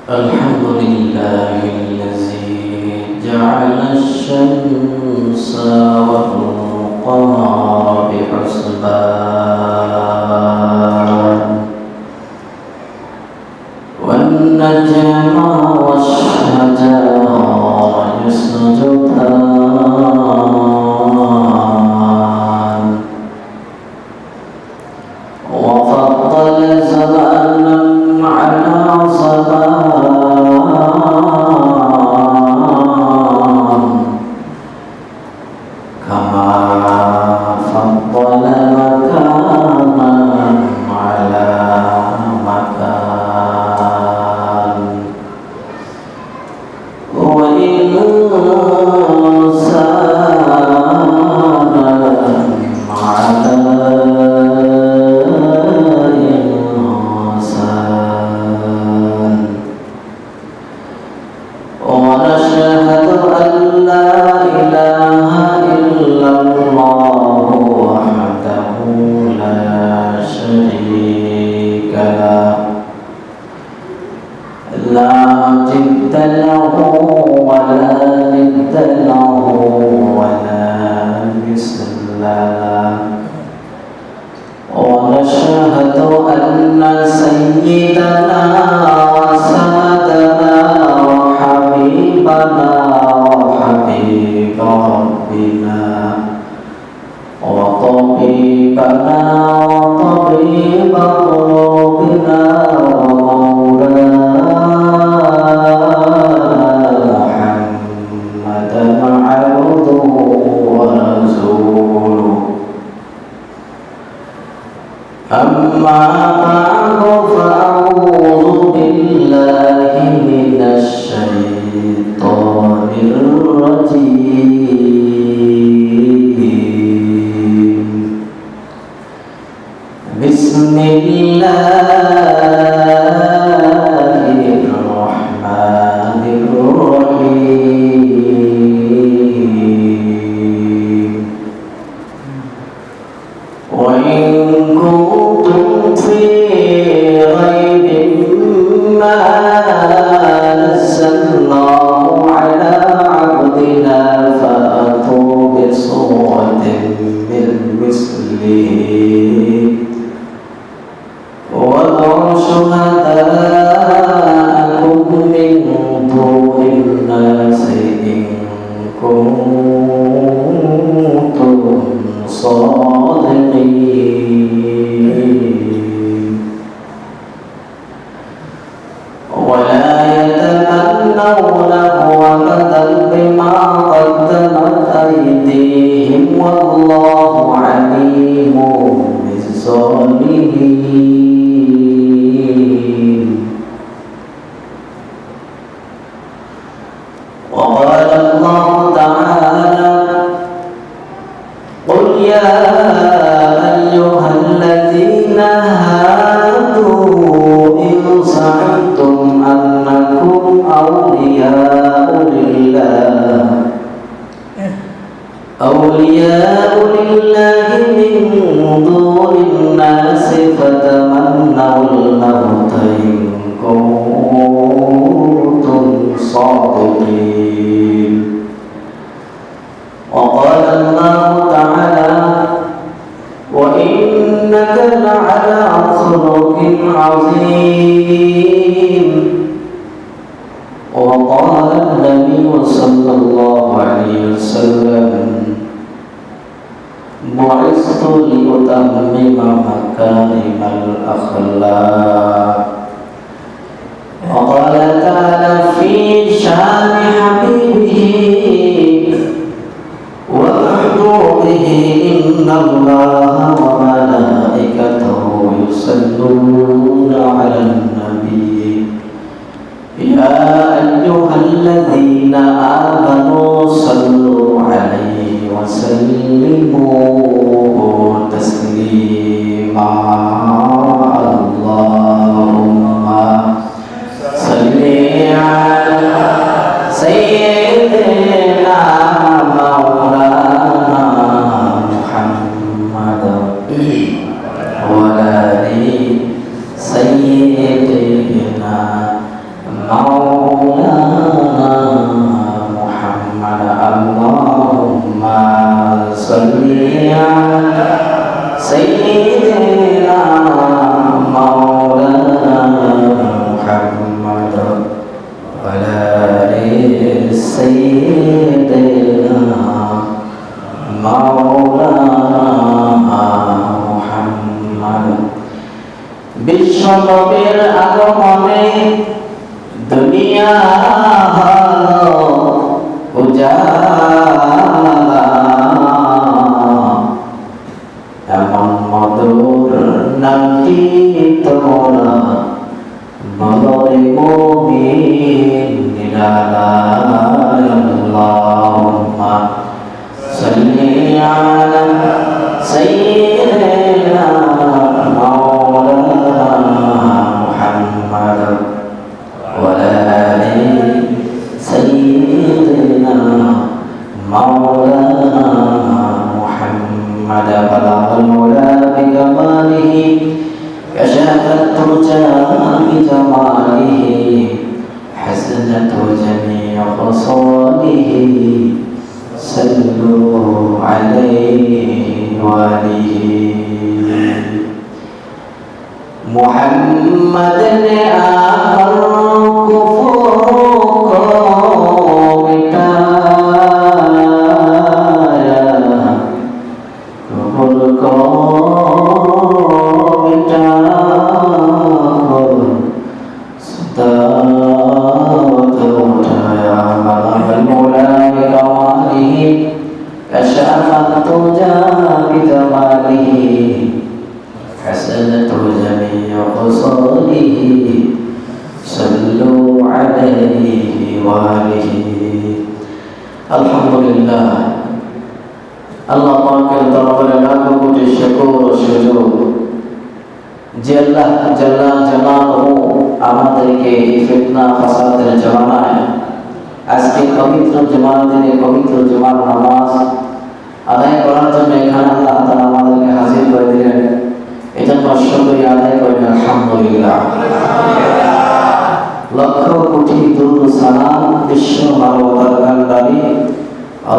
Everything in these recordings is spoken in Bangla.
الحمد لله الذي جعل الشمس والقمر بحسبان والنجم والشجر يسجدان وفضل زمانا على زمان كما فضل مكانا على مكان وإنسانا على إنسان ونشهد أن لا إله إلا الله وحده لا شريك له لا جد له ولا ند له ولا مثل له ونشهد أن سيدنا وسندنا وحبيبنا وحبيب ربنا وطبيبنا وطبيب قلوبنا ومولانا محمدا عبده ورسوله أما بعد فأعوذ بالله من الشيطان الرجيم بسم الله الرحمن الرحيم وإن كنتم في ريب مما نزلناه على عبدنا فأتوا بصورة من مثله وادعوا شهداءكم من دون الناس إن كنتم صادقين ولا يتمنونه أبدا بما قدمت أيديهم والله عليم بالظالمين وقال الله تعالى قل يا أيها الذين هادوا إن زعمتم أنكم أولياء لله من دون الناس فتمنوا الموت إن كنتم صادقين وقال الله تعالى وإنك لعلى خلق عظيم وقال النبي صلى الله عليه وسلم بعثت لأتمم مكارم الأخلاق وقال تعالى في شان حبيبه ومحبوبه إن الله وملائكته يصلون على النبي يا أيها الذين آمنوا صلوا عليه وسلموا تسليما اللهم নবীর আগমনে দুনিয়া হলো উজালা, এমন মধুর নামটি তোমরা বলো রে মুমিন নিরালা। আল্লাহুম্মা সাল্লি আলা সাইয়্যিদিনা মাওলানা মুহাম্মদ ওয়া আলি সাইয়্যিদিনা মাওলানা মুহাম্মদ। বালাগাল উলা বিকামালিহি কাশাফাত তুরজা বিজামালিহি হাসনাত জামিউ খসালিহি সাল্লু আলাইহি ওয়া আলিহি। মুহাম্মদ ने आकर कुफर को मिटाया, कुफर को मिटाकर सदावत उठाया। बलगल मौला बिकमालिही कशफत तुजा बिजमालिही حسنت جميع خصاله صلوا عليه وآله। আলহামদুলিল্লাহ, আল্লাহ পাকের দরবারে লাখো কোটি শুকর ও সুজুদ যে আল্লাহ জাল্লা জালালহু আমাদেরকে এই ফিতনা ফাসাদের জামানায় আজকে পবিত্র জুমার দিনে পবিত্র জুমার নামাজ আদায় করার জন্য এখানে আল্লাহ তাআলা আমাদেরকে হাজির করে দিলেন। এজন্য শুকরিয়া আদায় করি আলহামদুলিল্লাহ। লক্ষ কোটি দুরূদ সালাম বিশ্ব মানবতার কান্ডারি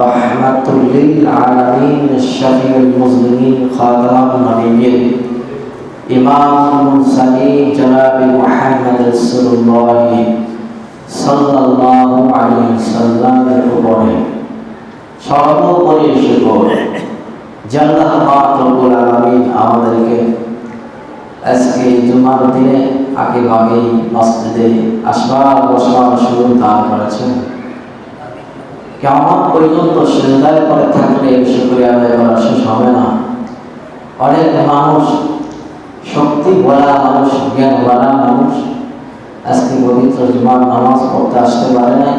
রাহমাতুল লিল আলামিন শাফিউল মুজলিমিন খাতামুন নবিয়্যিন ইমামুল মুরসালিন জনাব মুহাম্মদ রাসূলুল্লাহ সাল্লাল্লাহু আলাইহি ওয়াসাল্লামের উপরে সর্বোপরি শুকর যে আল্লাহ পাক রব্বুল আলামিন আমাদেরকে আজকে জুমার দিনে আগে ভাগেই মসজিদে আসবার বসবার সুযোগ দান করেছেন। কিয়ামত পর্যন্ত সিজদায় পড়ে থাকলে শুকরিয়া আদায় করা শেষ হবে না। অনেক মানুষ, শক্তি ভরা মানুষ, জ্ঞান ভরা মানুষ আজকে পবিত্র জুমার নামাজ পড়তে আসতে পারে নাই,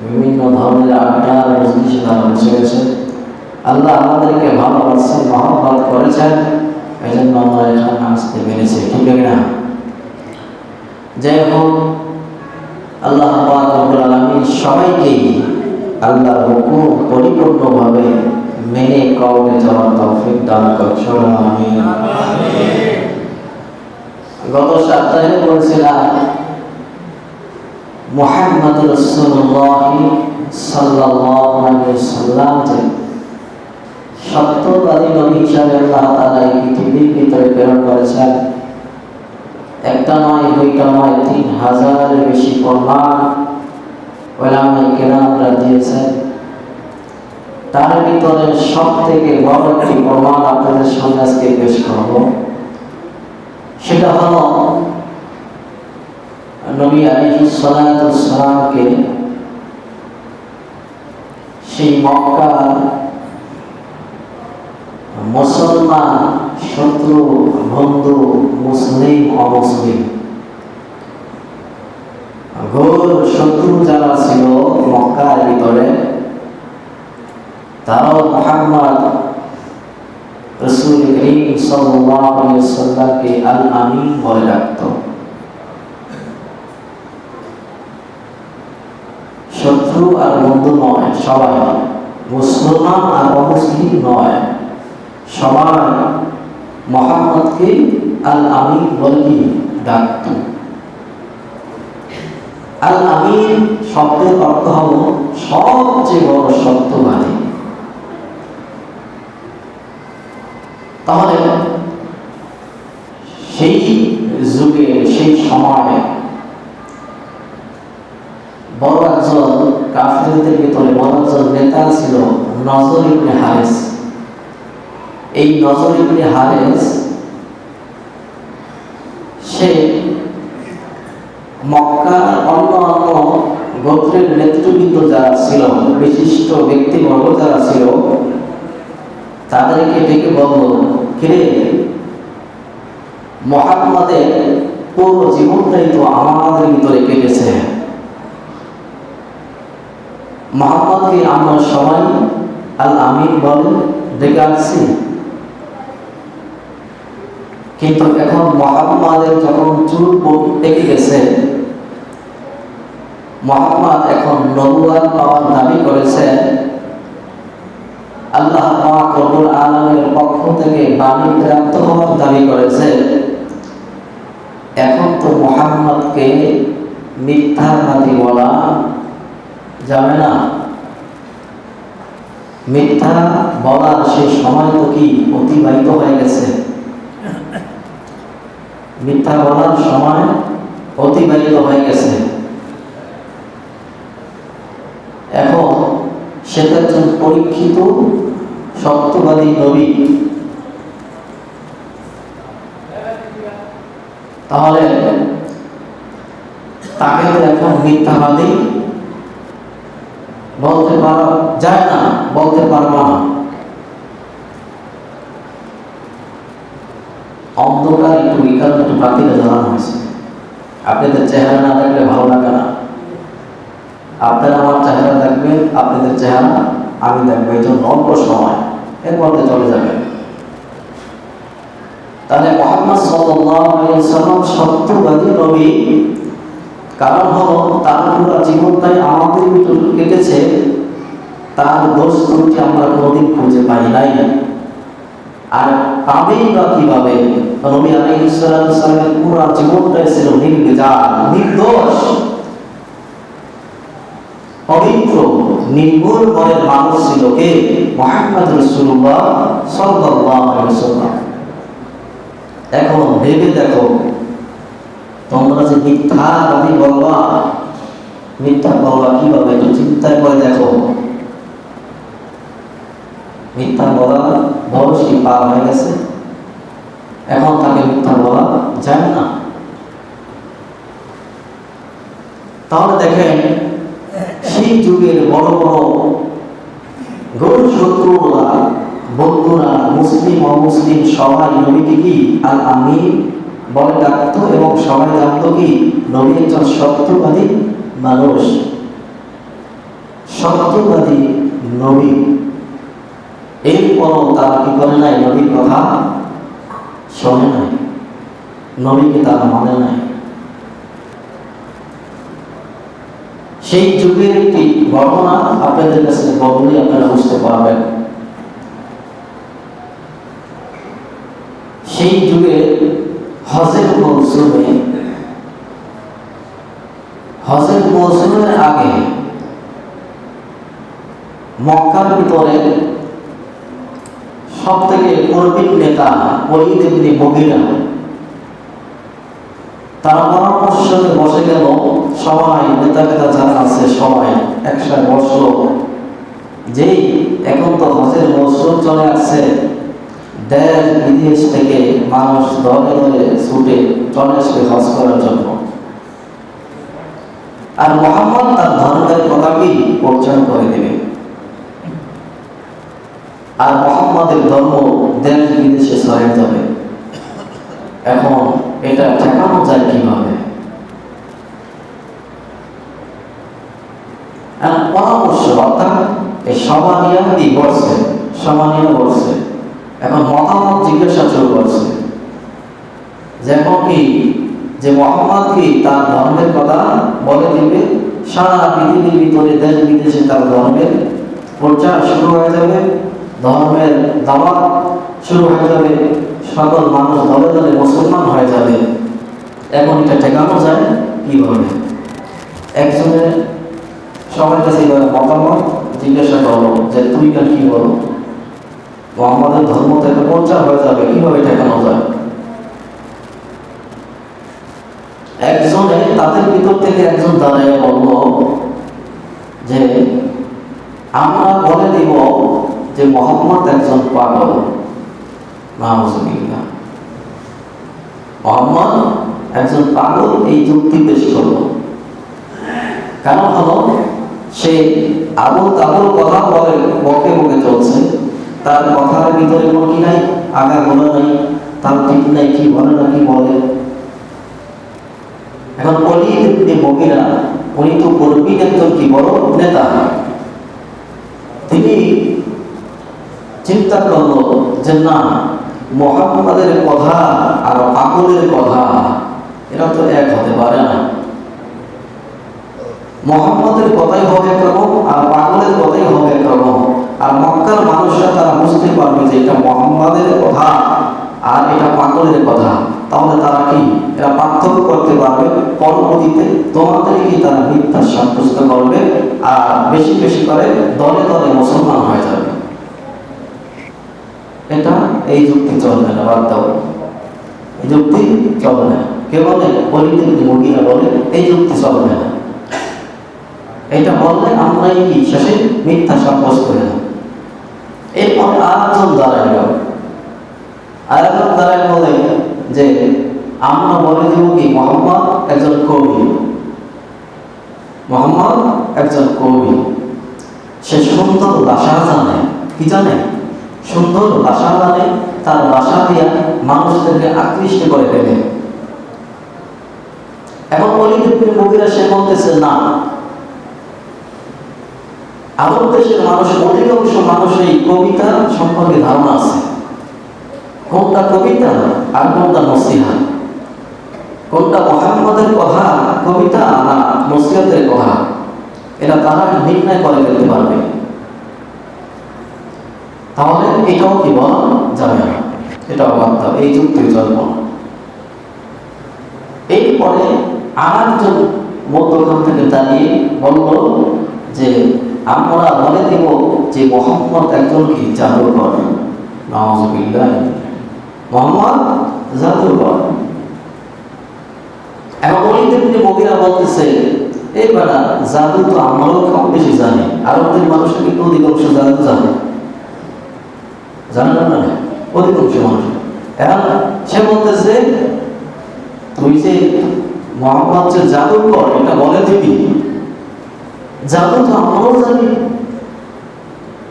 বিভিন্ন ধরনের আড্ডা মজলিসে তারা বসে গেছে। আল্লাহ আমাদেরকে ভালোবাসেন, মহব্বত করেছেন, এই জন্য আমরা এখানে আসতে পেরেছি, ঠিক না? যাই হোক, আল্লাহ পাক রব্বুল আলামিন সবাইকেই আল্লাহর হুকুম পরিপূর্ণভাবে মেনে কওমে যাওয়ার তৌফিক দান করুন, আমিন। গত সপ্তাহে বলেছিলাম মুহাম্মদ রাসূলুল্লাহ সাল্লাল্লাহু আলাইহি ওয়াসাল্লাম যে সত্যবাদী নবী হিসাবে আল্লাহ তাআলা এই পৃথিবীর ভিতরে প্রেরণ করেছেন। একটা নয়, দুইটা নয়, 3000-এর বেশি প্রমাণ উলামায়ে কেরামরা দিয়েছেন। তার ভিতরে সব থেকে বড় একটি প্রমাণ আপনাদের সামনে আজকে পেশ করব। সেটা হলো নবী আলাইহিস সালাতু ওয়াস সালামকে সেই মক্কার মুসলমান, শত্রু, বন্ধু, মুসলিম, অমুসলিম, ঘোর শত্রু যারা ছিল মক্কার ভিতরে, তারাও মুহাম্মদ রাসূল করিম সাল্লাল্লাহু আলাইহি ওয়াসাল্লামকে আল আমিন বলে ডাকত। শত্রু আর বন্ধু নয়, সবাই মুসলমান আর অমুসলিম নয়, সবাই মুহাম্মদকে আল আমিন বলে ডাকত। আল আমিন শব্দের অর্থ হলো সবচেয়ে বড় সত্যবাদী। তাহলে সেই যুগে, সেই সময়ে বড় একজন কাফিরদের ভিতরে বড় একজন নেতা ছিল নজর ইবনে হারিস। এই নজর ইবনে হারিস সে মক্কার অন্য অন্য গোত্রের নেতৃবৃন্দ যারা ছিল, বিশিষ্ট ব্যক্তিবর্গ যারা ছিল, তাদেরকে ডেকে বলল, কিরে, মুহাম্মাদের পুরো জীবনটাই তো আমাদের ভিতরে কেটেছে। মুহাম্মাদকে আমরা সবাই আল আমিন বলে ডেকে আসছি, কিন্তু এখন মুহাম্মাদের যখন চুল পেকে গেছে, মুহাম্মদ এখন নবুয়ত পাওয়ার দাবি করেছে, আল্লাহ পাক রব্বুল আলামিনের পক্ষ থেকে বাণী প্রাপ্ত হওয়ার দাবি করেছে। এখন তো মুহাম্মদকে মিথ্যাবাদী বলা যাবে না। মিথ্যা বলার সেই সময় তো কি অতিবাহিত হয়ে গেছে, মিথ্যা বলার সময় অতিবাহিত হয়ে গেছে। এখন সে একজন পরীক্ষিত সত্যবাদী নবী, তাহলে তাকে তো এখন মিথ্যাবাদী বলতে পারা যায় না, বলতে পারবো না। অন্ধকার একটু বিকাল একটু বাতিটা জ্বালানো হয়েছে। আপনাদের চেহারা না দেখলে ভালো লাগে না। আপনারা আমার চেহারা দেখবেন, আপনাদের চেহারা আমি দেখবো, এই জন্য অল্প সময়, এরপর চলে যাবে। তাহলে মুহাম্মদ সাল্লাল্লাহু আলাইহি ওয়াসাল্লাম সত্যবাদী নবী, কারণ হলো তার পুরো জীবনটাই আমাদের ভিতরে কেটেছে, তার দোষ ত্রুটি আমরা কোনোদিন খুঁজে পাই নাই। আর পাবেই বা কিভাবে? নবী আলাইহিস সালামের পুরো জীবনটাই ছিল নির্ভেজাল, নির্দোষ, পবিত্র, নির্ভুল মনের মানুষ ছিল কে? মুহাম্মদ রাসূলুল্লাহ সাল্লাল্লাহু আলাইহি ওয়াসাল্লাম। এখন ভেবে দেখো, তোমরা যে মিথ্যাবাদী বলবা, মিথ্যা বলবা কিভাবে? একটু চিন্তা করে দেখো। মিথ্যা বলা বয়স কি পার হয়ে গেছে? এখন তাকে মিথ্যা বলা যায় না। তাহলে দেখেন, সেই যুগের বড় বড় গরু শত্রুরা, বন্ধুরা, মুসলিম অমুসলিম সবাই নবীকে কি আল আমিন বলে ডাকতো, এবং সবাই জানতো কি নবী একজন সত্যবাদী মানুষ, সত্যবাদী নবী। এরপরও তারা কি করে নাই? নবীর কথা শোনে নাই, নবীকে তারা মানে নাই। সেই যুগের একটি ঘটনা আপনাদের কাছে বললে আপনারা বুঝতে পারবেন। সেই যুগে হজের মৌসুমের আগে মক্কার ভিতরে সব থেকে প্রবীণ নেতা ওলীদ ইবনে মুগীরা, তারা পরামর্শে বসে গেল, সবাই নেতা যারা আছে সবাই একসাথে বসলো, যেই এখন তো হজের মৌসুম চলে আসছে, দেশ বিদেশ থেকে মানুষ দলে দলে ছুটে চলে আসবে হজ করার জন্য। আর মুহাম্মদ তার ধর্মের কথা কি প্রচার করে দেবে, আর মুহাম্মদের ধর্ম দেশ বিদেশে ছড়িয়ে যাবে। এখন এটা ঠেকানো যায় কিভাবে? পরামর্শ, অর্থাৎ এই সভা নিয়ে বলছে, এখন মতামত জিজ্ঞাসা শুরু করছে, যেমন কি যে মুহাম্মদ কি তার ধর্মের কথা বলে দিবে, সারা পৃথিবীর ভিতরে দেশ বিদেশে তার ধর্মের প্রচার শুরু হয়ে যাবে, ধর্মের দাওয়াত শুরু হয়ে যাবে, সকল মানুষ দলে দলে মুসলমান হয়ে যাবে। এখন এটা ঠেকানো যায় কিভাবে? একজনের সবার কাছে মতামত জিজ্ঞাসা করলো যে তুই কেন কি বলো, মুহাম্মদের ধর্ম থেকে প্রচার হয়ে যাবে, কিভাবে ঠেকানো যায়? একজনে তাদের ভিতর থেকে একজন দাঁড়িয়ে বলল যে আমরা বলে দিব যে মুহাম্মদ একজন পাগল, মুহাম্মদ একজন পাগল এই যুক্তি পেশ করলো। কারণ হলো সে আবল তাবল কথা বলে, বকে বকে চলছে, তার কথার ভিতরে কোনো কি নাই, আগা গোলা নাই, তার ঠিক নাই, কি বলে না কি বলে। এখন ওলিদ ইবনে মুগিরা উনি তো পূর্বীর একজন কি বড় নেতা, তিনি চিন্তা করলো যে না, মুহাম্মাদের কথা আর পাগলের কথা এরা তো এক হতে পারে না। মুহাম্মাদের কথাই হবে একরকম আর পাগলের কথাই হবে একরকম, আর মক্কার মানুষরা তারা বুঝতে পারবে যে এটা মুহাম্মাদের কথা আর এটা পাগলের কথা, তাহলে তারা কি এরা পার্থক্য করতে পারবে। পরবর্তীতে তোমাদেরকে তারা মিথ্যা সাব্যস্ত করবে আর বেশি বেশি করে দলে দলে মুসলমান হয়ে যাবে। এটা এই যুক্তি চলবে না, বাদ দাও, এই যুক্তি চলবে না। কে বলে? ওলিদ ইবনে মুগিরা বলে এই যুক্তি চলবে না, এটা বললে আমরাই কি শেষে মিথ্যা সাব্যস্ত হয়ে যাব। এরপরে আরেকজন দাঁড়াইল, আরেকজন দাঁড়াই বলে যে আমরা বলে দেব কি মুহাম্মদ একজন কবি, মুহাম্মদ একজন কবি, সে সুন্দর ভাষা জানে। কি জানে? সুন্দর ভাষা জানে, তার ভাষা দিয়ে মানুষদেরকে আকৃষ্ট করে ফেলে। এখন ওলিদ ইবনে মুগিরা সে বলতেছে না, আরব দেশের মানুষ অধিকাংশ মানুষের কবিতা সম্পর্কে ধারণা আছে, কোনটা কবিতা আর কোনটা নসিহত, কোনটা মুহাম্মাদের কথা কবিতা না নসিহতের কথা, এটা তারা নির্ণয় করে ফেলতে পারবে। তাহলে এটাও কি বলা যাবে না, এটাও বাদ, এই যুক্তি চলবে না। এরপরে আরেকজন মধ্যখান থেকে দাঁড়িয়ে বলল যে আমরা বলে দেব যে মুহাম্মদ একজন কি জাদুকর। নাউযুবিল্লাহ, মুহাম্মদ জাদুকর। এখন ওলিদ ইবনে মুগিরা বলতেছে এই বেটা, জাদু তো আমরাও কম বেশি জানি, আরবদের মানুষের কিন্তু অধিকাংশ জাদু জানে, জানে না অধিকাংশ মানুষ। এখন সে বলতেছে তুই যে মুহাম্মদ যে জাদুকর এটা বলে দিবি, জাদু তো আমরাও জানি,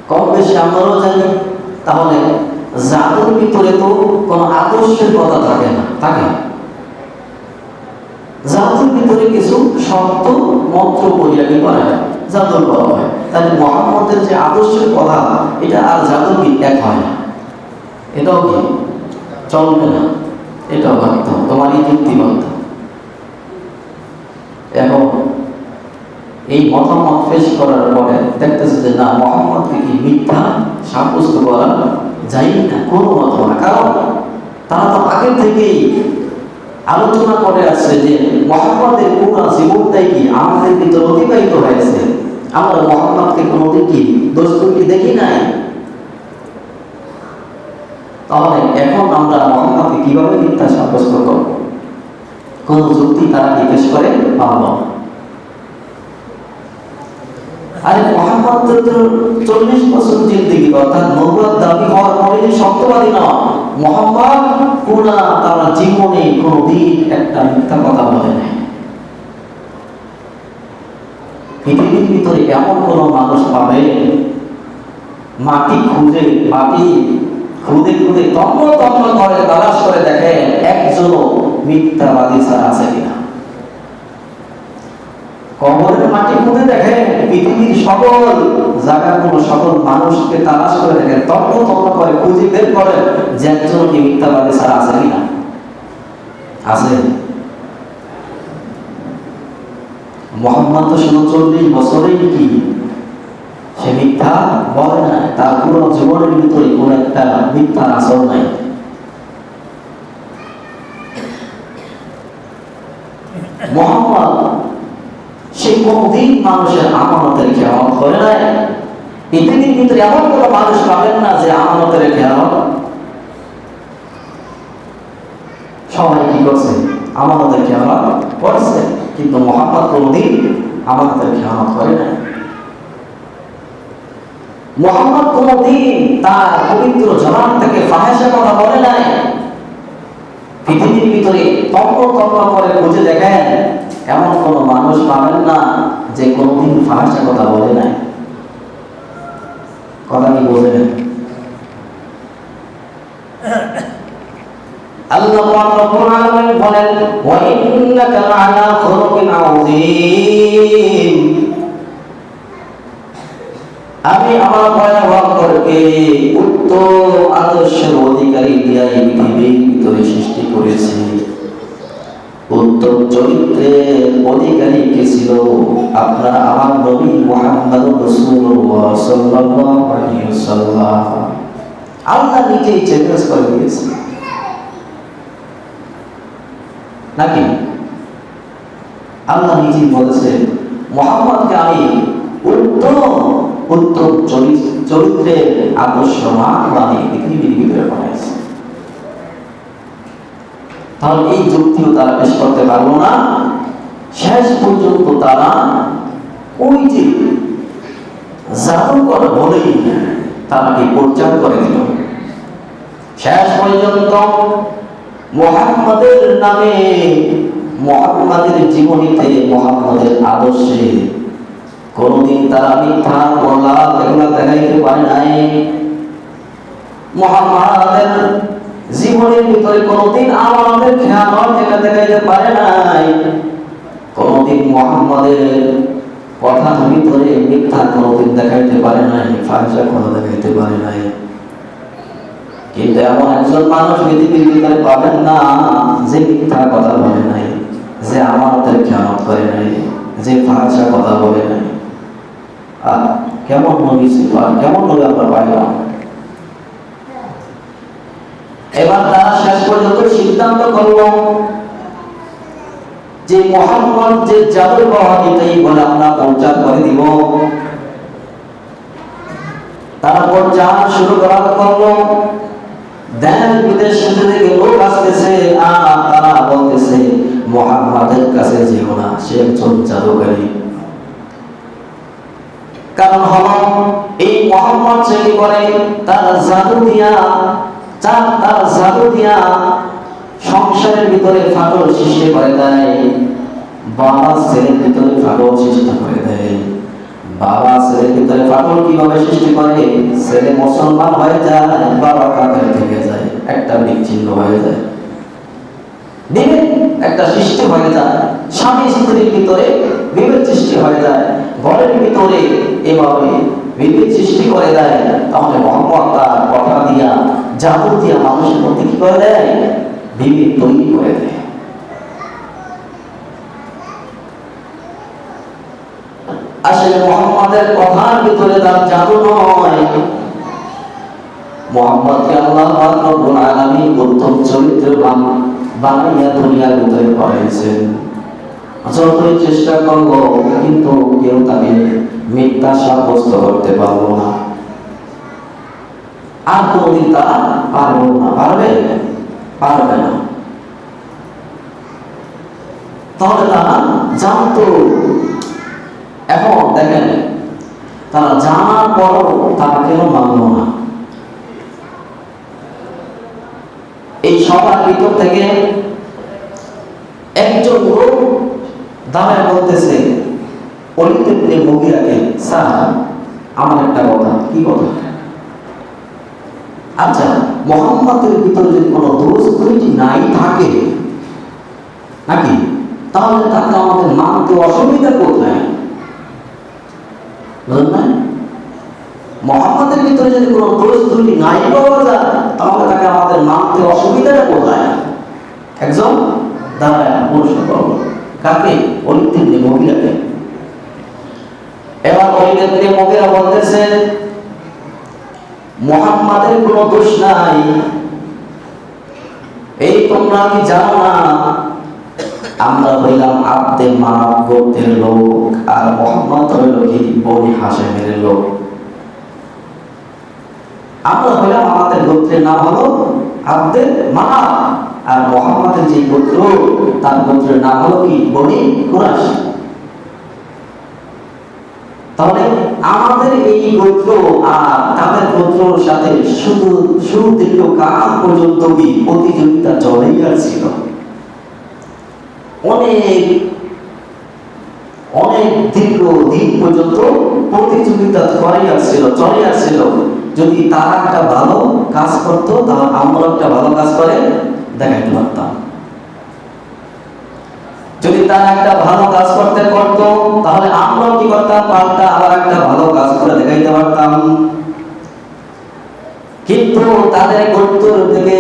কম বেশি আমরাও জানি, তাহলে জাদুর ভিতরে তো কোনো আদর্শের কথা থাকে না, থাকে জাদুর ভিতরে কিছু শব্দ মন্ত্র বলিয়া কি করে জাদুর করা হয়। তাহলে মুহাম্মদের যে আদর্শের কথা এটা আর জাদুর কি এক হয় না, এটাও কি চলবে না, এটাও বাধ্য, তোমার এই যুক্তি বাধ্য। এখন এই মতামত পেশ করার পরে দেখতেছে যে না, মুহাম্মদকে কি মিথ্যা সাব্যস্ত করা যায় না, কোনো মত না। কারণ তারা তো আগে থেকেই আলোচনা করে আসছে যে মুহাম্মদের পুরো জীবনটাই কি আমাদের ভিতরে অতিবাহিত হয়েছে, আমরা মুহাম্মদকে কোনোদিন কি দোষ ত্রুটি দেখি নাই। তাহলে এখন আমরা মুহাম্মদকে কিভাবে মিথ্যা সাব্যস্ত করব? কোন যুক্তি তারা কি পেশ করে পারল না। আরে মুহাম্মদ তো 40 বছর জিন্দেগি, অর্থাৎ নবুয়ত দাবি হওয়ার পরে সত্যবাদী না। মুহাম্মদ পুরা তার জীবনে কোনদিন একটা মিথ্যা কথা বলে নাই। পৃথিবীর ভিতরে এমন কোন মানুষ পাবে, মাটি খুঁজে খুঁজে তন্ন করে তালাশ করে দেখেন একজনও মিথ্যাবাদী ছাড়া আছে কিনা। কবরের মাটি খুঁজে দেখেন, পৃথিবীর সকল জায়গাগুলো সকল মানুষকে তালাশ করে দেখেন, তন্ন করে খুঁজে বের করেন যে একজনও কি মিথ্যাবাদী ছাড়া আছে কিনা। আছে? মুহাম্মদ তো 40 বছরেই কি সে মিথ্যা বলে না, তার পুরো জীবনের ভিতরে কোন একটা মিথ্যা আসর নাই। মুহাম্মদ সে কোনদিন মানুষের আমানতের খেয়াল করে নাই। পৃথিবীর ভিতরে এমন কোন মানুষ পাবেন না যে আমানতের খেয়াল সবাই কি করছে, আমানতের খেয়াল করছে, কিন্তু মুহাম্মদ কোনদিন আমানতের খেয়াল করে নাই। মুহাম্মদ কোনদিন তার পবিত্র জবান থেকে ফাহিশা কথা বলে নাই। পৃথিবীর ভিতরে তন্ন তন্ন করে খুঁজে দেখেন, এমন কোন মানুষ পাবেন না যে কোনদিন ফাহিশা কথা বলে নাই। কথা কি বোঝেন? আল্লাহ পাক রব্বুল আলামিন বলেন, ওয়া ইন্নাকা লা'আলা খুলুকিন আযীম। আমি আমার পয়গম্বরকে উত্তম আদর্শের অধিকারী দিয়া এই পৃথিবীর ভিতরে সৃষ্টি করেছি। উত্তম চরিত্রের অধিকারী কে ছিল? আপনার আমার নবী মুহাম্মদুর রাসূলুল্লাহ সাল্লাল্লাহু আলাইহি ওয়াসাল্লাম। আল্লাহ নিজেই চ্যালেঞ্জ করে দিয়েছে নাকি? আল্লাহ নিজেই বলেছে মুহাম্মদকে আমি উত্তম চরিত্রের আদর্শবান বানিয়ে পৃথিবীর ভিতরে পাঠাইছি। তাহলে এই যুক্তিও তারা পেশ করতে পারলো না। শেষ পর্যন্ত তারা ওই যে জাদুকর বলেই তাকে প্রচার করে দিল। শেষ পর্যন্ত মুহাম্মদের নামে, মুহাম্মদের জীবনীতে, মুহাম্মদের আদর্শে কোনদিন তারা মিথ্যা বলা এগুলো দেখাইতে পারে নাই। মুহাম্মদের জীবনের ভিতরে কোনদিন আমাদের খেয়াল এটা দেখাইতে পারে নাই। কোনদিন মুহাম্মদের কথার ভিতরে মিথ্যা কোনদিন দেখাইতে পারে নাই, ফাহিশা কথা দেখাইতে পারে নাই। কিন্তু এমন একজন মানুষ পৃথিবীর ভিতরে পাবেন না যে মিথ্যা কথা বলে নাই, যে আমাদের খেয়াল করে নাই, যে ফাহিশা কথা বলে নাই। কেমন নবী ছিল, কেমন নবী আমরা পাইলাম। এবার তারা শেষ পর্যন্ত সিদ্ধান্ত করল যে মুহাম্মদ যে জাদুকর, এটাই বলে আমরা প্রচার করে দিব। তারা প্রচার শুরু করার করলো। দেশ বিদেশ থেকে লোক আসতেছে আর তারা বলতেছে মুহাম্মদের কাছে যেও না, সে একজন জাদুকরী। কারণ হলো এই মুহাম্মদ সে কি করে, তার জাদু দিয়া সংসারের ভিতরে ফাটল সৃষ্টি করে দেয়। বাবা ছেলের ভিতরে ফাটল সৃষ্টি করে দেয়। বাবা ছেলের ভিতরে ফাটল কিভাবে সৃষ্টি করে? ছেলে মুসলমান হয়ে যায়, বাবা কাফের থেকে যায়, একটা বিচ্ছিন্ন হয়ে যায়, বিভেদ একটা সৃষ্টি হয়ে যায়। স্বামী স্ত্রীর ভিতরে বিভেদ সৃষ্টি হয়ে যায়, ঘরের ভিতরে এভাবে বিভেদ সৃষ্টি করে দেয়। তাহলে মুহাম্মদ তার কথা দিয়া, জাদু দিয়া মানুষের মধ্যে কি করে দেয়? বিভেদ তৈরি করে দেয়। আসলে মুহাম্মদের কথার ভিতরে তার জাদু নয়, মুহাম্মদকে আল্লাহ পাক রব্বুল আলামিন উত্তম চরিত্রবান বানাইয়া দুনিয়ার ভিতরে পাঠাইছেন। যতই চেষ্টা করলো কিন্তু কেউ তাকে মিথ্যা সাব্যস্ত করতে পারলো না। আর কোনদিন তারা পারবে না। পারবে না। তাহলে তারা জানতো। এখন দেখেন, তারা জানার পরও তারা কেন মানল না? এই সবার ভিতর থেকে একজন লোক দাঁড়ায় বলতেছে ওলিদ ইবনে মুগীরাকে, স্যার আমার একটা কথা। কি কথা? আচ্ছা, মুহাম্মদের ভিতরে যদি কোনো দোষ ত্রুটি নাই থাকে নাকি, তাহলে তাকে আমাদের মানতে অসুবিধা কোথায়? বুঝলেন না? মুহাম্মদের ভিতরে যদি কোনো দোষ ত্রুটি নাই পাওয়া যায়, তাহলে তাকে আমাদের মানতে অসুবিধাটা কোথায়? একজন দাঁড়ায় প্রশ্ন করলো, কাকে? ওলিদ ইবনে মুগীরাকে। এবার ওলিদ ইবনে মুগীরা বলতেছে মুহাম্মাদের কোনো দোষ নাই। এই তোমরা কি জানো না আমরা হইলাম আব্দে মানব গোত্রের লোক, আর মুহাম্মদ হইল কি বনি হাশেমের লোক। আমরা হইলাম, আমাদের গোত্রের নাম হলো আব্দে মানব, আর মুহাম্মদের যে গোত্র তার গোত্রের নাম হলো কি বনি কুরাইশ। তাহলে আমাদের এই গোত্র আর তাদের গোত্রর সাথে শুধু সুদীর্ঘকাল পর্যন্ত প্রতিযোগিতা চলেই আসছিল। অনেক অনেক দীর্ঘ দিন পর্যন্ত প্রতিযোগিতা চলে আসছিল। যদি তারা একটা ভালো কাজ করতো তাহলে আমরা একটা ভালো কাজ করে দেখাইতে পারতাম। যদি তারা একটা ভালো কাজ করতে পারতো তাহলে আমরা কি করতাম, পাল্টা আবার একটা ভালো কাজ করে দেখাইতে পারতাম। কিন্তু তাদের গোত্র থেকে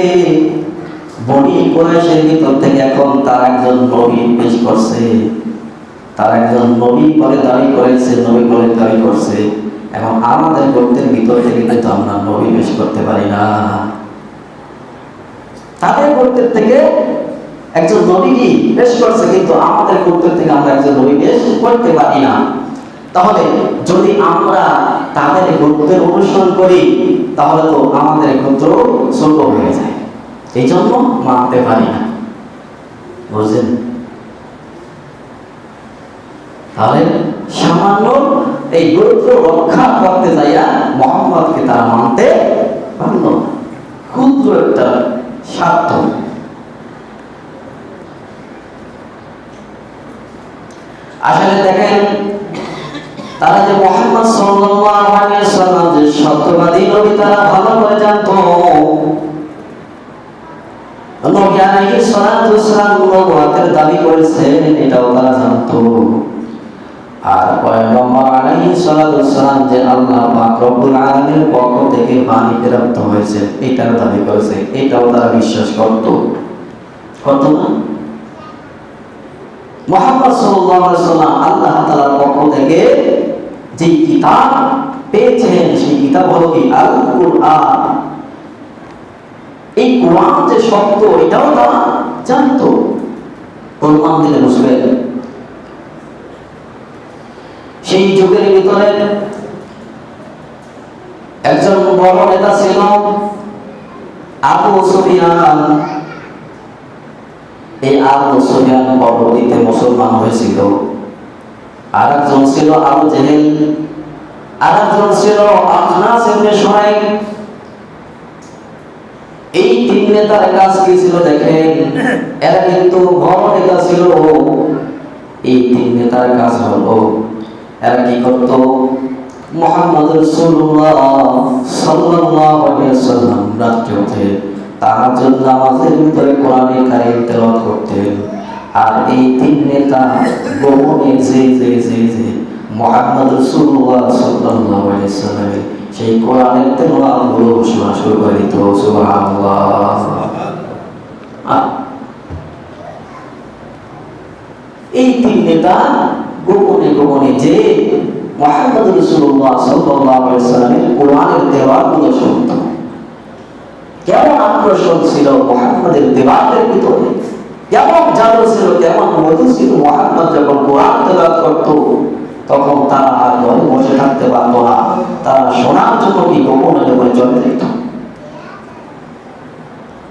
বনি কুরাইশের ভিতর থেকে এখন তারা একজন নবী পেশ করছে, তারা একজন নবী বলে দাবি করেছে, নবী বলে দাবি করছে। এখন আমাদের গোত্রের ভিতর থেকে কিন্তু আমরা নবী পেশ করতে পারি না। তাদের গোত্রের থেকে একজন নবী পেশ করছে, কিন্তু আমাদের গোত্রের থেকে আমরা একজন নবী পেশ করতে পারি না। তাহলে যদি আমরা তাদের গোত্রের অনুসরণ করি তাহলে তো আমাদের গোত্র ছোট হয়ে যায়, এই জন্য মানতে পারি না। বুঝলেন? তাহলে সামান্য এই গোত্র রক্ষা করতে যাইয়া মুহাম্মদকে তারা মানতে পারল না। ক্ষুদ্র একটা স্বার্থ। আসলে দেখেন, তারা যে মুহাম্মদ সাল্লাল্লাহু আলাইহি ওয়াসাল্লাম যে সত্যবাদী নবী তারা ভালো করে জানতো। নবী আলাইহিস সালাতু ওয়াসসালাম নবুয়তের দাবি করেছেন এটাও তারা জানতো। আর পয়গম্বর আলাইহিস সালাতু ওয়াসসালাম যে আল্লাহ পাক রব্বুল আলামিনের পক্ষ থেকে বাণী প্রাপ্ত হয়েছে এটার দাবি করেছে, এটাও তারা বিশ্বাস করত। কত না মুহাম্মদ সাল্লাল্লাহু আলাইহি ওয়াসাল্লাম আল্লাহ তাআলার পক্ষ থেকে যে কিতাব পেয়েছেন সেই কিতাব হলো কি আল কুরআন। এই কোরআন যে সত্য এটাও তারা জানতো। কোরআন দিলে মুসলিম সেই যুগের ভিতরে একজন বড় নেতা ছিল আবু সুফিয়ান। এই আবু সুফিয়ান পরবর্তীতে মুসলমান হয়েছিল। আর একজন ছিল আবু জেহেল, আর একজন ছিল আখনাস ইবনে শুরাইক। এই তিন নেতার কাজ কি ছিল দেখেন, এরা কিন্তু বড় নেতা ছিল। এই তিন নেতার কাজ হলো এরা কি করত, মুহাম্মদ রাসূলুল্লাহ সাল্লাল্লাহু আলাইহি ওয়াসাল্লাম রাতে উঠে তাহাজ্জুদ নামাজের ভিতরে কোরআনুল কারীম তেলাওয়াত করতেন। আর এই তিন নেতা গোপনে যে মুহাম্মদ রাসূলুল্লাহ সাল্লাল্লাহু আলাইহি ওয়াসাল্লাম সেই কোরআনের তেলাওয়াত গুলো শোনা শুরু করে দিত। সুবহানাল্লাহ। এই তিন নেতা গোপনে গোপনে যে মুহাম্মদ রাসূলুল্লাহ সাল্লাল্লাহু আলাইহি ওয়াসাল্লামের কোরআনের তেলাওয়াত গুলো শুনত। কেমন আকর্ষণ ছিল মুহাম্মদের তেলাওয়াতের ভিতরে, কেমন জাদু ছিল, কেমন মধু ছিল। মুহাম্মদ যখন কোরআন তেলাওয়াত করত তখন তারা আর ঘরে বসে থাকতে পারত না, তারা শোনার জন্য কি গোপনে গোপনে চলে যেত।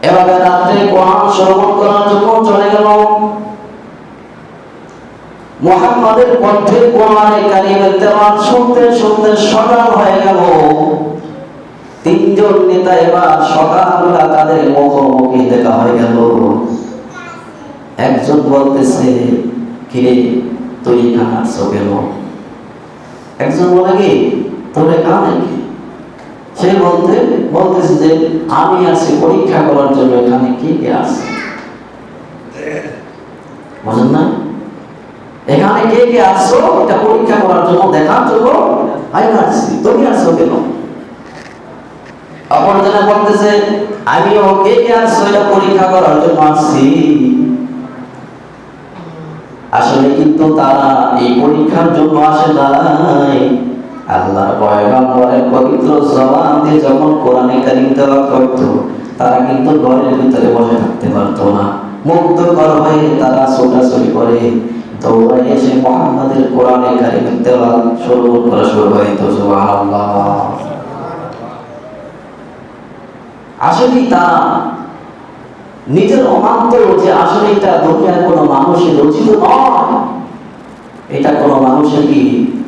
এভাবে রাত্রে কোরআন শ্রবণ করার জন্য চলে গেল। মুহাম্মদের কণ্ঠে কোরআনে কারীমের তেলাওয়াত শুনতে শুনতে সকাল হয়ে গেল। তিনজন নেতা এবার সকালবেলা তাদের মুখোমুখি দেখা হয়ে গেল। একজন বলতেছে, কিরে তুই এখানে আসছো কেন? একজন বলে, কি তোর এখানে কি? সে বলতেছে যে আমি আছি পরীক্ষা করার জন্য। এখানে কি কে আসছে বুঝেন না? এখানে কে কে আসছো এটা পরীক্ষা করার জন্য, দেখার জন্য আমি আসছি। তুমি আসছো কেন? অপরজনে বলতেছে আমিও কে কে আসছো এটা পরীক্ষা করার জন্য আসছি। আসলে কিন্তু তারা এই পরীক্ষার জন্য আসে নাই। আল্লাহর পয়গম্বরের পবিত্র জবান দিয়ে যখন কোরআনে কারীম তেলাওয়াত করত তারা কিন্তু ঘরের ভিতরে বসে থাকতে পারতো না। মুগ্ধকর হয়ে তারা ছোটাছুটি করে দৌড়াই এসে মুহাম্মদের কোরআনে কারীম তেলাওয়াত শুরু করা শুরু করে দিত। সুবহানাল্লাহ। আসলে তারা নিজের অমান্ত যে আসলে এটা দুনিয়ার কোনো মানুষের রচিত নয়, এটা কোনো মানুষের কি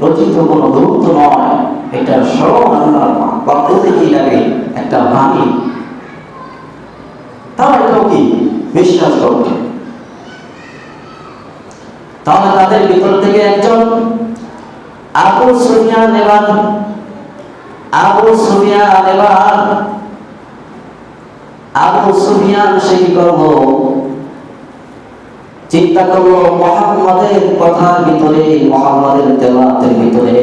রচিত কোনো গ্রন্থ নয়, এটা স্বয়ং আল্লাহর পক্ষ থেকে লাগে একটা বাণী। তারা এটাও কি বিশ্বাস করত। তাহলে তাদের ভিতর থেকে একজন আবু সুফিয়ান সে কি করলো, চিন্তা করলো মুহাম্মাদের কথার ভিতরে, মুহাম্মাদের তেলাওয়াতের ভিতরে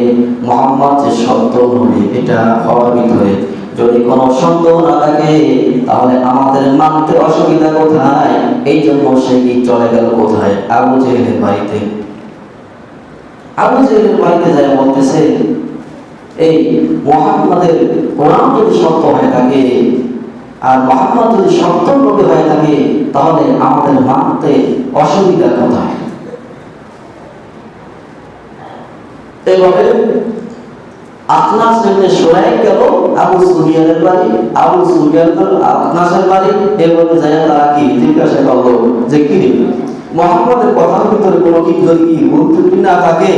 মুহাম্মদ যে সত্য নবী এটা হওয়ার ভিতরে যদি কোনো সন্দেহ না থাকে তাহলে আমাদের মানতে অসুবিধা কোথায়? এই জন্য সে কি চলে গেল কোথায়? আবু জেহেলের বাড়িতে। আবু জেহেলের বাড়িতে যায় বলতেছে, এই মুহাম্মাদের কোরআন যদি সত্য হয়ে থাকে আর মুহাম্মদ যদি সত্য নবী হয়ে থাকে তাহলে আমাদের মানতে অসুবিধা কোথায়? এইভাবে আখনাস ইবনে শুরাইক গেল আবু সুফিয়ানের বাড়ি, আবু সুফিয়ান গেল আখনাসের বাড়ি। এভাবে যায় তারা কি জিজ্ঞাসা করলো যে কি মুহাম্মদের কথার ভিতরে কোনো কি যদি ভুল ত্রুটি না থাকে,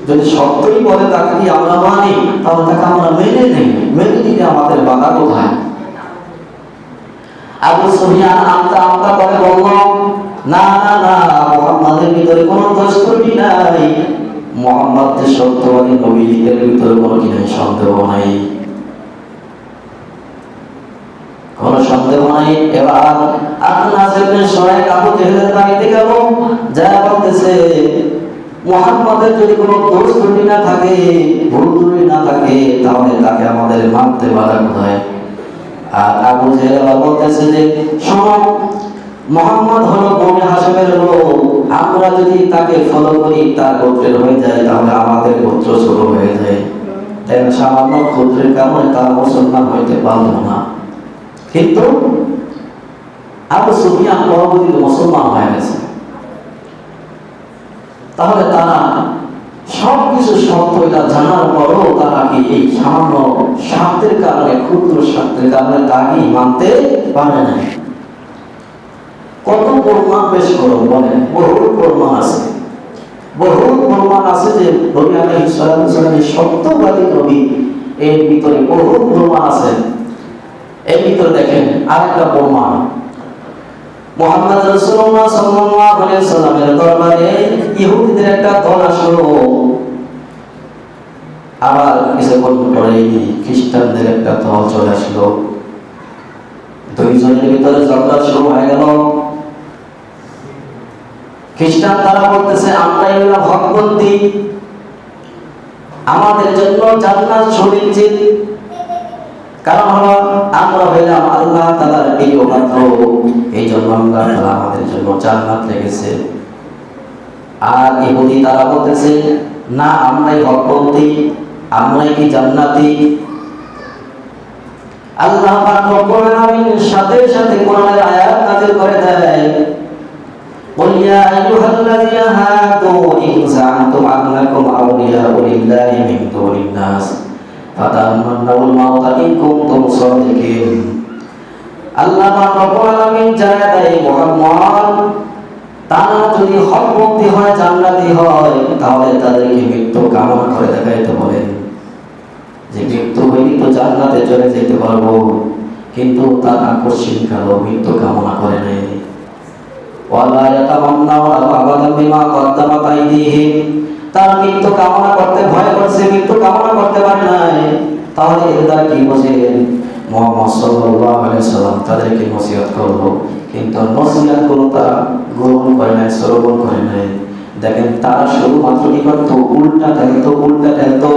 যদি সত্যই বলে তাকে কি আমরা মানি, তাহলে তাকে আমরা মেনে নেই, মেনে নিতে আমাদের বাধা কোথায়? আবু সুফিয়ান আমতা করে বলল, না না না, মুহাম্মাদের ভিতরে কোনো দোষ ত্রুটি নাই, মুহাম্মদ যে সত্যবাদী নবী এর ভিতরে কোনো কি নাই, সন্দেহ নাই, কোনো সন্দেহ নাই। এবার আখনাস ইবনে শুরাইক আবু জেহেলের বাড়িতে গেল, যা বলতেছে মুহাম্মাদের যদি কোনো দোষ ত্রুটি না থাকে, ভুল ত্রুটি না থাকে তাহলে তাকে আমাদের মানতে বাধা কোথায়? আর আবু জেহেল বলতেছে যে শোনো, মুহাম্মদ হলো বনি হাশিমের লোক, আমরা যদি তাকে ফলো করি তার গোত্রের হয়ে যায় তাহলে আমাদের গোত্র ছোট হয়ে যায়, তাই সামান্য গোত্রের কারণে তারা মুসলমান হইতে পারল না। কিন্তু আবু সুফিয়ান পরবর্তীতে মুসলমান হয়ে গেছে। তাহলে তারা সবকিছু সত্য এটা জানার পরও তারা কি এই সামান্য স্বার্থের কারণে, ক্ষুদ্র স্বার্থের কারণে তাকে মানতে পারে না। কত প্রমাণ পেশ করো বলেন? বহু প্রমাণ আছে, বহু প্রমাণ আছে যে নবী আলাইহিস সালাম সত্যবাদী নবী, এর ভিতরে বহু প্রমাণ আছে। এর ভিতরে দেখেন আরেকটা প্রমাণ, মুহাম্মদ রাসূলুল্লাহ সাল্লাল্লাহু আলাইহি সাল্লামের দরবারে ইহুদিদের একটা দল আসলো, আবার কিছুক্ষণ পরে খ্রিস্টানদের একটা দল চলে আসলো, দুইজনের ভিতরে ঝগড়া শুরু হয়ে গেল। খ্রিস্টান তারা বলতেছে আমরা এগুলো হকপন্থী, আমাদের জন্য জান্নাত সুনিশ্চিত, কারণ হলো আমরা হইলাম আল্লাহ তাআলার প্রিয় পাত্র, এই জন্য আল্লাহ তাআলা আমাদের জন্য জান্নাত রেখেছে। আর ইহুদি তারা বলতেছে না, আমরাই হকপন্থী, আমরাই কি জান্নাতি। আল্লাহ পাক রব্বুল আলামিন সাথে সাথে কোরআনের আয়াত নাযিল করে দেয়, قل يا أيها الذين هادوا إن زعمتم أنكم أولياء لله من دون الناس فتمنوا الموت إن كنتم صادقين। আল্লাহ পাক রব্বুল আলামিন জানায় দেয়, মুহাম্মদ তারা যদি হকপন্থী হয়, জান্নাতি হয়, তাহলে তাদেরকে মৃত্যু কামনা করে দেখাইতে বলেন যে মৃত্যু হইলে তো জান্নাতে চলে যেতে পারবো, কিন্তু তার আকস্মিক কালো মৃত্যু কামনা করে নেই। ওয়ালা ইয়াতামান্নাউ আবাদা বিমা কদ্দামাত আইদিহিম, তার মৃত্যু কামনা করতে ভয় করছে, মৃত্যু কামনা করতে পারে নাই। তাহলে এর দ্বারা কি বোঝেন? মুহাম্মদ সাল্লাল্লাহু আলাইহি সাল্লাম তাদেরকে নসিহত করলো, কিন্তু নসিহত গুলো তারা গ্রহণ করে নাই, শ্রবণ করে নাই। দেখেন তারা শুধুমাত্র কি করতো? উল্টা ঢেলতো,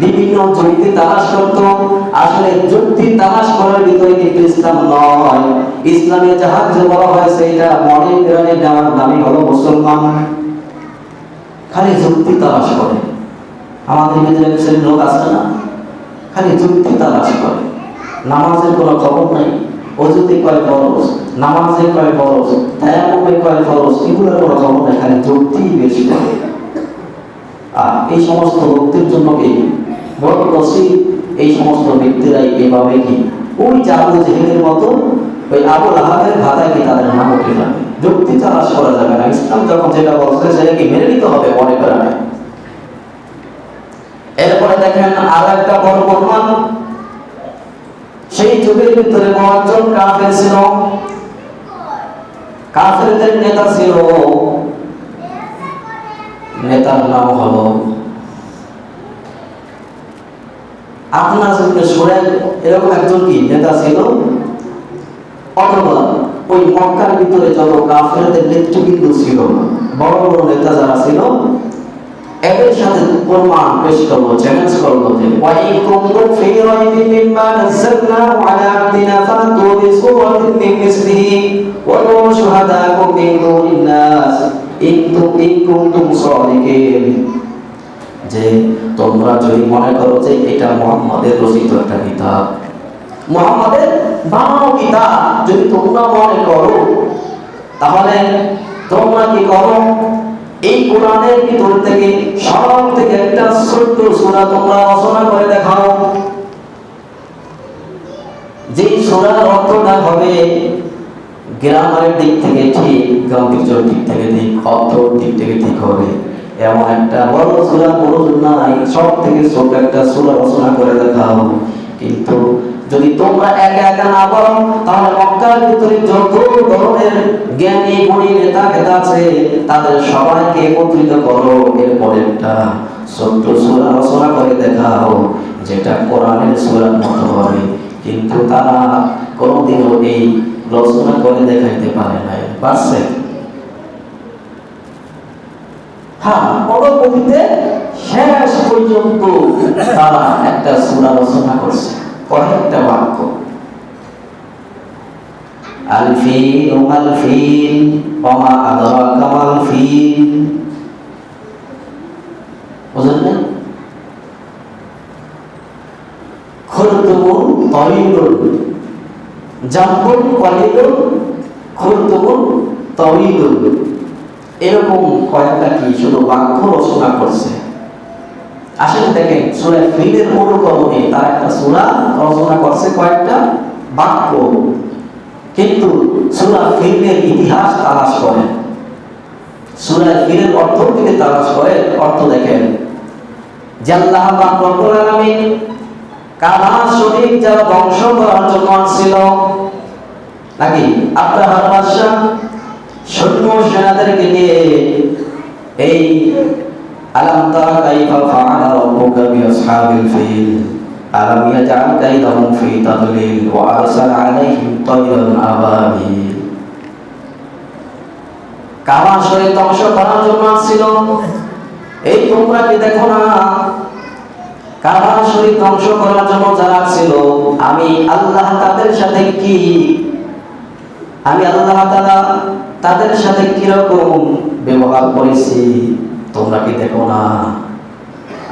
বিভিন্ন যুক্তি তালাশ করত। আসলে যুক্তি তালাশ করার ভিতরে কিন্তু ইসলাম নয়। ইসলামে যাহা কিছু বলা হয়েছে এটা মনে প্রাণে নেওয়ার নামই হলো মুসলমান। খালি যুক্তি তালাশ করে, আমাদের ভিতরে কিছু লোক আছে না, খালি যুক্তি তালাশ করে। নামাজের কোনো খবর নাই, অজুতে কয় ফরজ, নামাজে কয় ফরজ, তায়াম্মুমে কয় ফরজ, এগুলোর কোনো খবর নাই, খালি যুক্তি বেশি করে। আর এই সমস্ত ব্যক্তির জন্য কি বড় নসিব, এই সমস্ত ব্যক্তিরাই এভাবে কি ওই যে আবু জেহেলের মতো ওই আবু লাহাবের ভাতায় কি তাদের নাম উঠে যাবে। যুক্তি তালাশ করা যাবে না, ইসলাম যখন যেটা বলছে সেটাকে মেনে নিতে হবে, মনে করা নাই। এরপরে দেখেন আর একটা বড় প্রমাণ, সেই যুগের ভিতরে একজন কাফের ছিল, কাফেরদের নেতা ছিল, নেতার নাম হলো আপনার সরে এরকম একজন কি নেতা ছিল, অথবা ওই মক্কার ভিতরে যত কাফেরদের নেতৃবৃন্দ ছিল, বড় বড় নেতা যারা ছিল, এদের সাথে প্রমাণ পেশ করলো, চ্যালেঞ্জ করলো যে ওয়াইন কুনতুম ফি রাইবিন মিম্মা নাযালনাহু আলা আবদিনা ফাতু বিসূরাতিন মিন মিসলিহি ওয়া লাউ শুহাদাকুম মিন দুনিন নাস ইন কুনতুম সাদিকিন। যে তোমরা যদি মনে করো যে এটা মুহাম্মাদের রচিত একটা কিতাব, মুহাম্মাদের বানানো কিতাব যদি তোমরা মনে করো, তাহলে তোমরা কি করো, এই কোরআনের ভিতর থেকে সব থেকে একটা ছোট্ট সূরা তোমরা রচনা করে দেখাও, যে সূরার অর্থটা হবে গ্রামারের দিক থেকে ঠিক, গাম্ভীর্যের দিক থেকে ঠিক, অর্থের দিক থেকে ঠিক হবে, এমন একটা বড় সূরা প্রয়োজন নাই, সব থেকে ছোট একটা সূরা রচনা করে দেখাও। কিন্তু যদি তোমরা একা একা না পারো, তাহলে মক্কার ভিতরে যত ধরনের জ্ঞানী গুণী নেতা আছে তাদের সবাইকে একত্রিত করো, এরপরে একটা ছোট্ট সূরা রচনা করে দেখাও যেটা কোরআনের সূরার মতো হবে। কিন্তু তারা কোনোদিনও এই রচনা করে দেখাইতে পারে নাই, পারছে? হ্যাঁ, পরবর্তীতে শেষ পর্যন্ত তারা একটা সূরা রচনা করছে, কয়েকটা বাক্য, আল ফিল ওয়াল ফিল ওয়া মা আদরাকা মাল ফিল, বুঝলেন? খুরতুমুন তাওয়িলুন, জাম্বুন কালিলুন, খুরতুমুন তাওয়িলুন, এরকম কয়েকটা কি শুধু বাক্য রচনা করছে। আসলে দেখেন সূরা ফিলের অনুকরণে তার একটা সূরা রচনা করছে, কয়েকটা বাক্য, কিন্তু সূরা ফিলের ইতিহাস তালাশ করেন, সূরা ফিলের অর্থ থেকে তালাশ করে, অর্থ দেখেন যে আল্লাহ পাক রব্বুল আলামিন কাবা শরীফ যারা ধ্বংস করার জন্য আসছিল, নাকি আব্রাহার বাদশা সৈন্য সেনাদেরকে নিয়ে এই আলাম তারা কাইফা ফাআলা রাব্বুকা বিআসহাবিল ফিল আলাম ইয়াজআল কাইদাহুম ফি তাদলিল ওয়া আরসালা আলাইহিম তায়রান আবাবিল। কাবা শরীফ ধ্বংস করার জন্য আসছিল, এই তোমরা কি দেখো না কাবা শরীফ ধ্বংস করার জন্য যারা ছিল, আমি আল্লাহ তাদের সাথে কি, আমি আল্লাহ তাআলা তাদের সাথে কিরকম ব্যবহার করেছি তোমরা কি দেখো না?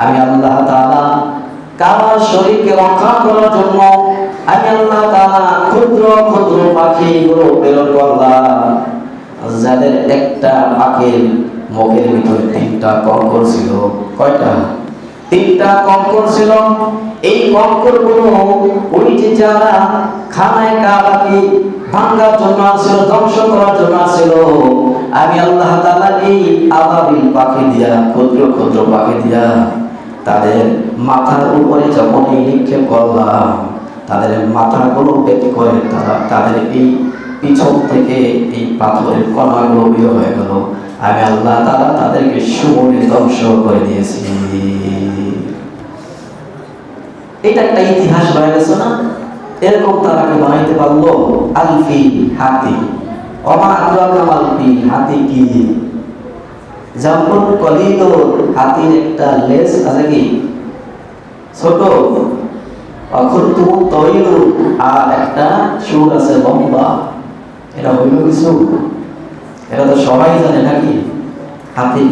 আমি আল্লাহ তাআলা কাবা শরীফকে রক্ষা করার জন্য আমি আল্লাহ তাআলা ক্ষুদ্র ক্ষুদ্র পাখিগুলো প্রেরণ করলাম, যাদের একটা পাখির মুখের ভিতরে 3টা কঙ্কর ছিল। কয়টা? 3টা কঙ্কর ছিল। এই কঙ্করগুলো ওই যে যারা খানায় কাবাকে ভাঙার জন্য আসছিল, ধ্বংস করার জন্য আসছিল, আমি আল্লাহ তাআলা এই আবাবিল পাখি দিয়া, ক্ষুদ্র ক্ষুদ্র পাখি দিয়া তাদের মাথার উপরে যখন নিক্ষেপ করলাম, তাদের মাথাগুলো বের করে তাদের এই পিছন থেকে এই পাথরের কণাগুলো বের হয়ে গেল, আমি আল্লাহ তাআলা তাদেরকে সমূলে ধ্বংস করে দিয়েছি। এটা একটা ইতিহাস হয়ে গেছে না? এরকম তারা কি বানাইতে পারলো? আলফি, হাতি, ওমা আদরাকা মাল ফিল, হাতি কি? জাম্বুন কালিলুন, হাতির একটা লেজ আছে কি ছোট, খুরতুমুন তাওয়িলুন, আর একটা সুর আছে লম্বা। এটা হইল কিছু? এটা তো সবাই জানে নাকি? হাতি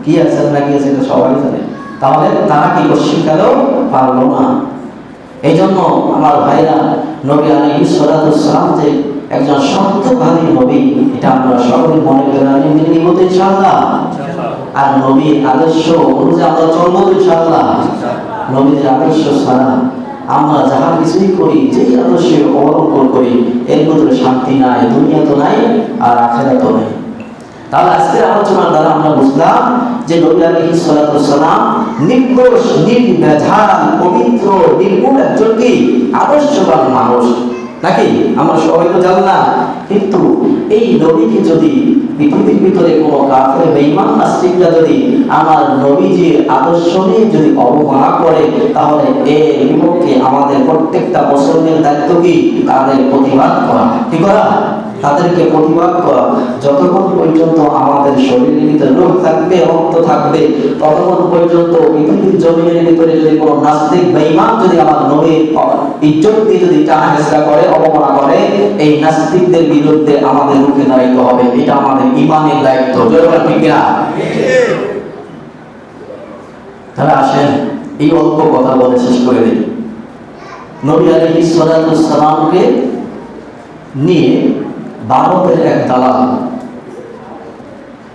কি আছে নাকি আছে এটা সবাই জানে, তাহলে তারা কি শিখালেও পারলো না। এই জন্য আমার ভাইরা, নবী আলাইহিস সালাতু ওয়াস সালাম যে একজন সত্যবাদী নবী, এটা আমরা সকলে মনে করে নিব ইনশাআল্লাহ। আর নবীর আদর্শ অনুযায়ী আমরা চলবো ইনশাআল্লাহ। নবীর আদর্শ ছাড়া আমরা যাহা কিছুই করি, যেই আদর্শে অবলম্বন করি, এর ভিতরে শান্তি নাই, দুনিয়া তো নাই আর আখিরাতও নাই। তাহলে আজকের আলোচনার দ্বারা আমরা বুঝলাম যে নবী আলাইহিস সালাতু ওয়াস সালাম নির্দোষ, নির্ভেজাল, পবিত্র, নির্মল একজন কি আদর্শবান মানুষ নাকি? আমরা সবাই তো জানি না, কিন্তু এই নবীকে যদি পৃথিবীর ভিতরে কোনো কাফের বেঈমান নাস্তিকরা যদি আমার নবীজির আদর্শ নিয়ে যদি অবমাননা করে, তাহলে এর বিপক্ষে আমাদের প্রত্যেকটা মুসলমানের দায়িত্ব কি? তাদের প্রতিবাদ করা। কি করা? তাদেরকে প্রতিবাদ করা। যতক্ষণ পর্যন্ত আমাদের শরীরের ভিতরে রোগ থাকবে, রক্ত থাকবে, ততক্ষণ পর্যন্ত পৃথিবীর জমিনের ভিতরে যদি কোনো নাস্তিক বেঈমান যদি আমার নবীর ইজ্জত দিয়ে যদি টানা হেঁচড়া করে, অবমাননা করে, এই নাস্তিকদের বিরুদ্ধে আমাদের রুখে দাঁড়াইতে হবে। এটা আমাদের ঈমানের দায়িত্ব। ঠিক না? তাহলে আসেন এই অল্প কথা বলে শেষ করে দিই। নবী আলাইহিস সালাতু ওয়াস সালামকে নিয়ে ভারতের এক দালাল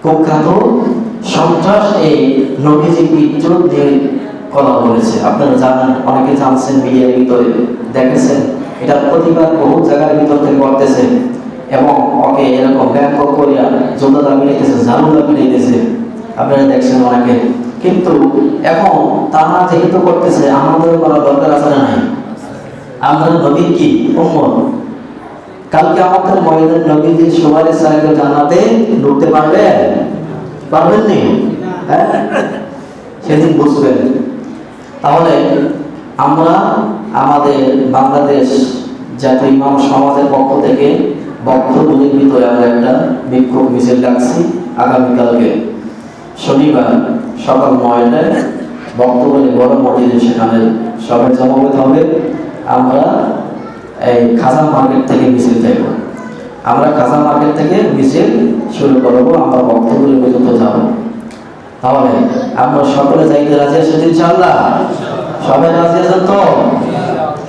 কুখ্যাত সন্ত্রাস এই নবীজির ইজ্জত দিয়ে কথা বলেছে। আপনারা জানেন, অনেকে জানছেন, মিডিয়ার ভিতরে দেখেছেন, এটা প্রতিবাদ বহু জায়গার ভিতর থেকে করতেছে এবং ওকে এরকম ব্যাপক করিয়া জোতা দাবি রেখেছে, ঝাড়ু দাবি রেখেছে, আপনারা দেখছেন অনেকে। কিন্তু এখন তারা যেহেতু করতেছে, আমাদের করা দরকার আছে না নাই? আমরা নবীর কি উম্মত। কালকে আমাদের ময়দান নবীজির সুপারিশ ছাড়া কেউ জান্নাতে ঢুকতে পারবেন? পারবেন নি? হ্যাঁ, সেদিন বুঝবেন। তাহলে আমরা আমাদের বাংলাদেশ জাতীয় ইমাম সমাজের পক্ষ থেকে বক্তব্যের ভিতরে আমরা একটা বিক্ষোভ মিছিল ডাকছি। আগামীকালকে শনিবার সকাল 9টায় বক্তব্যের বড় মসজিদে সেখানে সবাই জমাবেত হবে। আমরা এই খাজা মার্কেট থেকে মিছিল চাইব। আমরা খাজা মার্কেট থেকে মিছিল শুরু করবো, আমরা বক্তব্য পর্যন্ত যাব। তাহলে আমরা সকলে যাইতে রাজি আছেন ইনশাআল্লাহ? সবাই রাজি আছেন তো?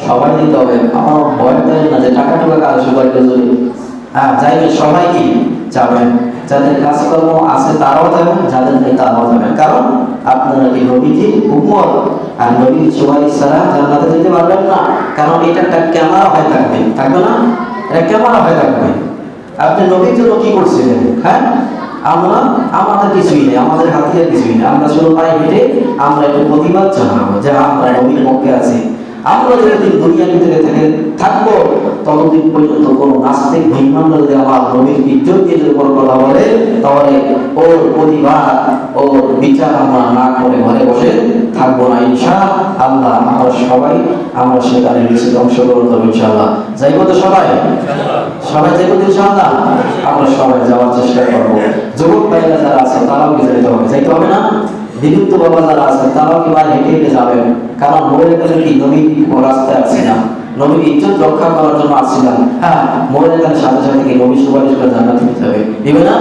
সবাই দিতে হবে। আমার ভয় দেয় না যে টাকা টুকা কাজ করে যদি যাইবেন, সবাই কি যাবেন। যাদের কাজকর্ম আছে তারাও যাবেন, যাদের নেই তারাও যাবেন। কারণ আপনারা কি নবীজির উম্মত, আর নবীর সুপারিশ ছাড়া জান্নাতে যেতে পারবেন না। কারণ এটা একটা ক্যামেরা হয়ে থাকবে, থাকবে না? এটা ক্যামেরা হয়ে থাকবে। আপনি নবীর জন্য কি করছিলেন? হ্যাঁ, আমরা আমাদের কিছুই নেই, আমাদের হাতিয়ার কিছুই নেই। আমরা শুধু পায়ে হেঁটে আমরা একটু প্রতিবাদ জানাবো যে আমরা নবীর পক্ষে আছি। আমরা যতদিন দুনিয়ার ভিতরে থাকবো, ততদিন পর্যন্ত কোনো নাস্তিক বেঈমান যদি আমার নবীর ইজ্জত দিয়ে যদি কোনো কথা বলে, তাহলে ওর প্রতিবাদ, ওর বিচার আমরা না করে ঘরে বসে থাকবো না ইনশাআল্লাহ। আমরা সেখানে মিছিলে অংশগ্রহণ করবো ইনশাআল্লাহ। যাইবো তো সবাই? সবাই যাইবো তো ইনশাআল্লাহ? আমরা সবাই যাওয়ার চেষ্টা করবো। যুবক ভাইরা যারা আছে তারাও কি যাইতে হবে? যাইতে হবে না? বিদ্যুৎ বাবা যারা আছে তারাও কি বাইরে হেঁটে হেঁটে যাবেন? কারণ মরে গেলে কি নবী রাস্তায় আসছিলাম, নবীর ইজ্জত রক্ষা করার জন্য আসছিলাম। হ্যাঁ, মরে গেলে সাথে সাথে কি নবী সুপারিশ করে জান্নাতে নিতে হবে, দিবে না?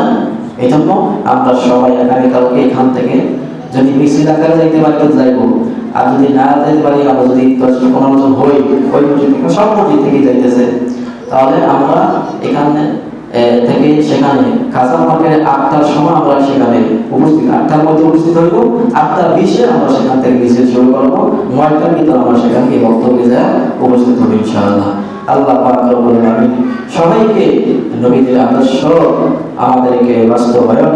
এই জন্য আমরা সবাই আগামীকালকে এখান থেকে যদি মিছিল আকারে যাইতে পারি তো যাইব, আর যদি না যাইতে পারি, আমরা যদি 10-15 জন হই, ওই মসজিদ থেকে সব মসজিদ থেকে যাইতেছে, তাহলে আমরা এখানে থেকে সেখানে খাজা মার্কেটে 8টার সময় আমরা সেখানে উপস্থিত, 8টার মধ্যে উপস্থিত হইব। 8:20-এ আমরা সেখান থেকে মিছিল শুরু করবো। 9টার ভিতরে আমরা সেখানে বক্তব্যে যা উপস্থিত হবো ইনশাআল্লাহ। আল্লাহ পাক রব্বুল আলামিন সবাইকে নবীদের আদর্শ আমাদেরকে বাস্তবায়ন